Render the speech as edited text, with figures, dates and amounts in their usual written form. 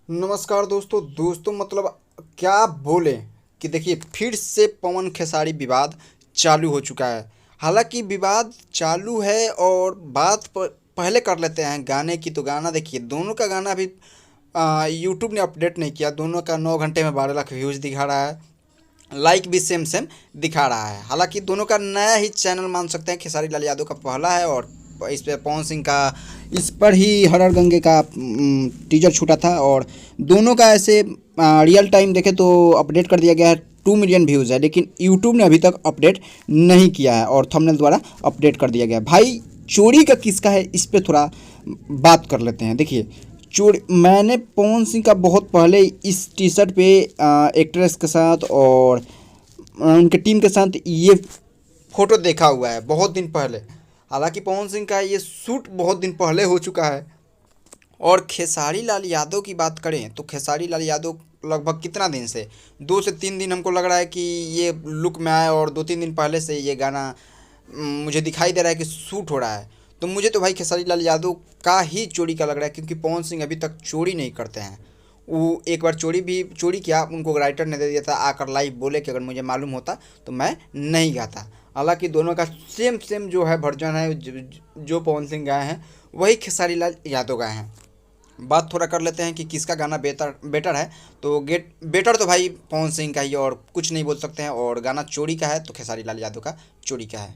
नमस्कार दोस्तों मतलब क्या बोले कि देखिए फिर से पवन खेसारी विवाद चालू हो चुका है। हालांकि विवाद चालू है और पहले कर लेते हैं गाने की। तो गाना देखिए, दोनों का गाना अभी यूट्यूब ने अपडेट नहीं किया। दोनों का 9 घंटे में 12 लाख व्यूज़ दिखा रहा है। लाइक भी सेम सेम दिखा रहा है। हालांकि दोनों का नया ही चैनल मान सकते हैं। खेसारी लाल यादव का पहला है और इस पे पवन सिंह का इस पर ही हर हर गंगे का टीजर छूटा था। और दोनों का ऐसे रियल टाइम देखे तो अपडेट कर दिया गया है। 2 मिलियन व्यूज़ है, लेकिन यूट्यूब ने अभी तक अपडेट नहीं किया है और थंबनेल द्वारा अपडेट कर दिया गया है। भाई चोरी का किसका है, इस पे थोड़ा बात कर लेते हैं। देखिए, चोरी मैंने पवन सिंह का बहुत पहले इस टी शर्ट पे एक्ट्रेस के साथ और उनके टीम के साथ ये फोटो देखा हुआ है बहुत दिन पहले। हालांकि पवन सिंह का ये शूट बहुत दिन पहले हो चुका है। और खेसारी लाल यादव की बात करें तो खेसारी लाल यादव लगभग कितना दिन से 2 से 3 दिन हमको लग रहा है कि ये लुक में आए और 2-3 दिन पहले से ये गाना मुझे दिखाई दे रहा है कि शूट हो रहा है। तो मुझे तो भाई खेसारी लाल यादव का ही चोरी का लग रहा है, क्योंकि पवन सिंह अभी तक चोरी नहीं करते हैं। वो एक बार चोरी किया, उनको राइटर ने दे दिया था आकर लाइव बोले कि अगर मुझे मालूम होता तो मैं नहीं गाता। हालांकि दोनों का सेम सेम जो है वर्जन है, जो पवन सिंह गाए हैं वही खेसारी लाल यादव गाए हैं। बात थोड़ा कर लेते हैं कि किसका गाना बेहतर बेटर है। तो गेट बेटर तो भाई पवन सिंह का ही, और कुछ नहीं बोल सकते हैं। और गाना चोरी का है तो खेसारी लाल यादव का चोरी का है।